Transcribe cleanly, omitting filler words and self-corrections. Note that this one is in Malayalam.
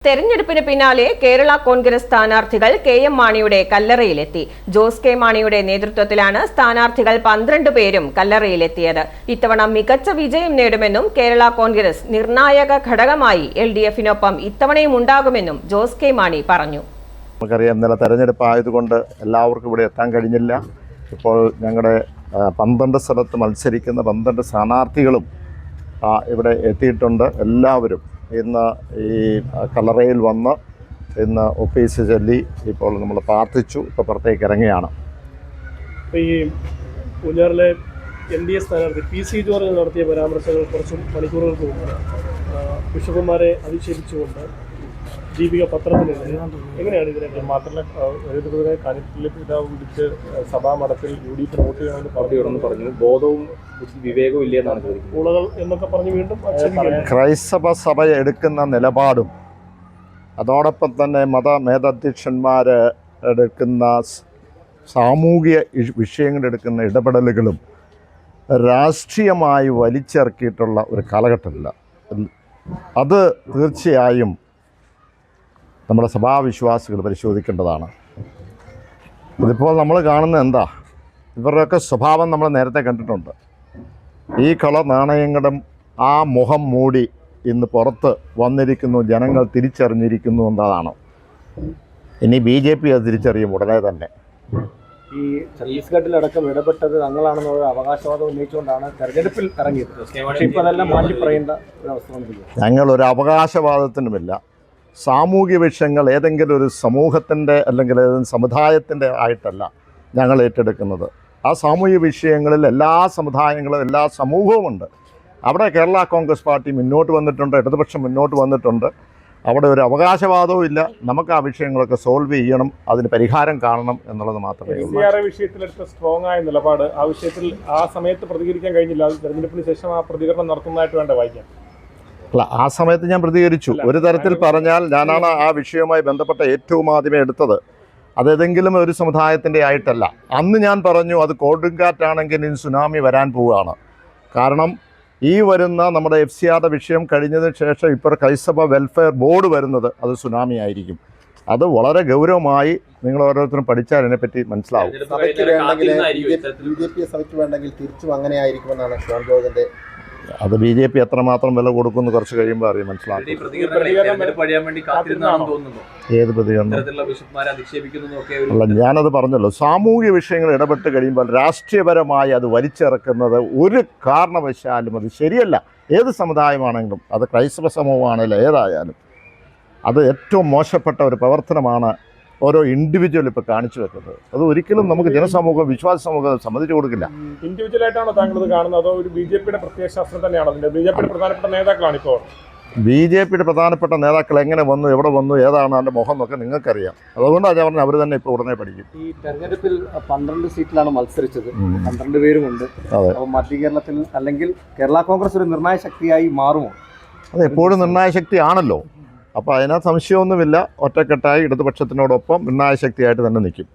തെരഞ്ഞെടുപ്പിന് പിന്നാലെ കേരള കോൺഗ്രസ് സ്ഥാനാർത്ഥികൾ കെ.എം. മാണിയുടെ കല്ലറയിലെത്തി. ജോസ് കെ മാണിയുടെ നേതൃത്വത്തിലാണ് സ്ഥാനാർത്ഥികൾ 12 പേരും കല്ലറയിലെത്തിയത്. ഇത്തവണ മികച്ച വിജയം നേടുമെന്നും കേരള കോൺഗ്രസ് നിർണായക ഘടകമായി LDF-നൊപ്പം ഇത്തവണയും ഉണ്ടാകുമെന്നും ജോസ് കെ മാണി പറഞ്ഞു. നമുക്കറിയാം, ഇന്നലെ തെരഞ്ഞെടുപ്പ് ആയതുകൊണ്ട് എല്ലാവർക്കും ഇവിടെ എത്താൻ കഴിഞ്ഞില്ല. ഇപ്പോൾ ഞങ്ങളുടെ 12 സ്ഥലത്ത് മത്സരിക്കുന്ന 12 സ്ഥാനാർത്ഥികളും ഇവിടെ എത്തിയിട്ടുണ്ട്. എല്ലാവരും ഇന്ന് ഈ കല്ലറയിൽ വന്ന് ഇന്ന് ഒഫീസ് ചൊല്ലി ഇപ്പോൾ നമ്മൾ പ്രാർത്ഥിച്ചു. ഇപ്പോൾ പുറത്തേക്ക് ഇറങ്ങിയാണ്. ഈ പൂഞ്ഞാറിലെ NDA സ്ഥാനാർത്ഥി PC ജോർജ് നടത്തിയ പരാമർശങ്ങൾ കുറച്ച് മണിക്കൂറുകൾക്ക് മുമ്പ് ബിഷപ്പുമാരെ അധിക്ഷേപിച്ചുകൊണ്ട് ദീപിക പത്രത്തിനെതിരെ എങ്ങനെയാണ് ഇതിനെ മാത്രമല്ല എഴുതുന്നതിനെ കാര്യത്തിൽ പിതാവ് വിളിച്ച് സഭാമഠത്തിൽ UDP വോട്ട് ചെയ്യണമെന്ന് പാർട്ടിയോടൊന്ന് പറഞ്ഞു. ബോധവും വിവേകവും ഇല്ല എന്നാണ് ചോദിക്കുന്നത്. ഉളകൾ എന്നൊക്കെ പറഞ്ഞ് വീണ്ടും ക്രൈസ്തവ സഭ എടുക്കുന്ന നിലപാടും അതോടൊപ്പം തന്നെ മതമേധാധ്യക്ഷന്മാർ എടുക്കുന്ന സാമൂഹിക വിഷയങ്ങളെടുക്കുന്ന ഇടപെടലുകളും രാഷ്ട്രീയമായി വലിച്ചിറക്കിയിട്ടുള്ള ഒരു കാലഘട്ടമില്ല. അത് തീർച്ചയായും നമ്മുടെ സഭാവിശ്വാസികൾ പരിശോധിക്കേണ്ടതാണ്. ഇതിപ്പോൾ നമ്മൾ കാണുന്നത് എന്താ, ഇവരുടെയൊക്കെ സ്വഭാവം നമ്മൾ നേരത്തെ കണ്ടിട്ടുണ്ട്. ഈ കള നാണയങ്ങളും ആ മുഖം മൂടി ഇന്ന് പുറത്ത് വന്നിരിക്കുന്നു, ജനങ്ങൾ തിരിച്ചറിഞ്ഞിരിക്കുന്നു എന്നതാണ്. ഇനി BJP അത് തിരിച്ചറിയും ഉടനെ തന്നെ. ഈ ഛത്തീസ്ഗഡിലടക്കം ഇടപെട്ടത് തങ്ങളാണെന്നുള്ള അവകാശവാദം ഉന്നയിച്ചുകൊണ്ടാണ് തെരഞ്ഞെടുപ്പിൽ ഇറങ്ങിയത്. പക്ഷേ ഇപ്പോൾ അതെല്ലാം മാറ്റി പറയേണ്ട ഒരു അവസ്ഥ വന്നിരിക്കുന്നു. ഞങ്ങളൊരു അവകാശവാദത്തിനുമില്ല. സാമൂഹ്യ വിഷയങ്ങൾ ഏതെങ്കിലും ഒരു സമൂഹത്തിൻ്റെ അല്ലെങ്കിൽ ഏതെങ്കിലും സമുദായത്തിൻ്റെ ആയിട്ടല്ല ഞങ്ങൾ ഏറ്റെടുക്കുന്നത്. ആ സാമൂഹ്യ വിഷയങ്ങളിൽ എല്ലാ സമുദായങ്ങളും എല്ലാ സമൂഹവുമുണ്ട്. അവിടെ കേരള കോൺഗ്രസ് പാർട്ടി മുന്നോട്ട് വന്നിട്ടുണ്ട്, ഇടതുപക്ഷം മുന്നോട്ട് വന്നിട്ടുണ്ട്. അവിടെ ഒരു അവകാശവാദവും ഇല്ല. നമുക്ക് ആ വിഷയങ്ങളൊക്കെ സോൾവ് ചെയ്യണം, അതിന് പരിഹാരം കാണണം എന്നുള്ളത് മാത്രമേ ഉള്ളൂ. വിഷയത്തിലെടുത്ത സ്ട്രോങ് ആയ നിലപാട് ആ വിഷയത്തിൽ ആ സമയത്ത് പ്രതികരിക്കാൻ കഴിഞ്ഞില്ല. തെരഞ്ഞെടുപ്പിന് ശേഷം ആ പ്രതികരണം നടത്തുന്നതായിട്ട് വേണ്ട വായിക്കാൻ. അല്ല, ആ സമയത്ത് ഞാൻ പ്രതികരിച്ചു. ഒരു തരത്തിൽ പറഞ്ഞാൽ ഞാനാണ് ആ വിഷയവുമായി ബന്ധപ്പെട്ട ഏറ്റവും ആദ്യമേ എടുത്തത്. അതേതെങ്കിലും ഒരു സമുദായത്തിൻ്റെ ആയിട്ടല്ല. അന്ന് ഞാൻ പറഞ്ഞു അത് കൊടുങ്കാറ്റാണെങ്കിൽ ഇനി സുനാമി വരാൻ പോവുകയാണ്. കാരണം ഈ വരുന്ന നമ്മുടെ FCR വിഷയം കഴിഞ്ഞതിന് ശേഷം ഇപ്പോൾ ക്രൈസ്തവ വെൽഫെയർ ബോർഡ് വരുന്നത് അത് സുനാമി ആയിരിക്കും. അത് വളരെ ഗൗരവമായി നിങ്ങൾ ഓരോരുത്തരും പഠിച്ചാൽ അതിനെപ്പറ്റി മനസ്സിലാവും. സഭയ്ക്ക് വേണ്ടെങ്കിൽ തിരിച്ചും അങ്ങനെ ആയിരിക്കുമെന്നാണ് ഷോൺ ജോർജിന്റെ. അത് BJP എത്രമാത്രം വില കൊടുക്കുമെന്ന് കുറച്ച് കഴിയുമ്പോൾ അറിയാം, മനസ്സിലാക്കും. ഏത് പ്രതികരണം? അല്ല, ഞാനത് പറഞ്ഞല്ലോ, സാമൂഹ്യ വിഷയങ്ങൾ ഇടപെട്ട് കഴിയുമ്പോൾ രാഷ്ട്രീയപരമായി അത് വലിച്ചിറക്കുന്നത് ഒരു കാരണവശാലും അത് ശരിയല്ല. ഏത് സമുദായമാണെങ്കിലും, അത് ക്രൈസ്തവ സമൂഹമാണെങ്കിലും ഏതായാലും അത് ഏറ്റവും മോശപ്പെട്ട ഒരു പ്രവർത്തനമാണ് ഓരോ ഇൻഡിവിജ്വൽ ഇപ്പോൾ കാണിച്ചു വെക്കുന്നത്. അത് ഒരിക്കലും നമുക്ക് ജനസമൂഹം, വിശ്വാസ സമൂഹം സമ്മതിച്ചു കൊടുക്കില്ല. ഇൻഡിവിജ്വലായിട്ടാണോ താങ്കൾ ഇത് കാണുന്നത്, അതോ ഒരു BJPയുടെ പ്രത്യയശാസ്ത്രം തന്നെയാണോ? BJPയുടെ പ്രധാനപ്പെട്ട നേതാക്കളാണ് ഇപ്പോൾ. BJPയുടെ പ്രധാനപ്പെട്ട നേതാക്കൾ എങ്ങനെ വന്നു, എവിടെ വന്നു, ഏതാണ് അതിൻ്റെ മുഖം എന്നൊക്കെ നിങ്ങൾക്കറിയാം. അതുകൊണ്ടാണ് ഞാൻ പറഞ്ഞത് അവർ തന്നെ ഇപ്പോൾ ഉടനെ പഠിക്കും. ഈ തെരഞ്ഞെടുപ്പിൽ 12 സീറ്റിലാണ് മത്സരിച്ചത്, 12 പേരുമുണ്ട്. അപ്പോൾ മധ്യ കേരളത്തിൽ അല്ലെങ്കിൽ കേരള കോൺഗ്രസ് ഒരു നിർണായക ശക്തിയായി മാറുമോ? അത് എപ്പോഴും നിർണായക ശക്തിയാണല്ലോ. അപ്പോൾ അതിനകത്ത് സംശയമൊന്നുമില്ല. ഒറ്റക്കെട്ടായി ഇടതുപക്ഷത്തിനോടൊപ്പം നിർണായക ശക്തിയായിട്ട് തന്നെ നിൽക്കും.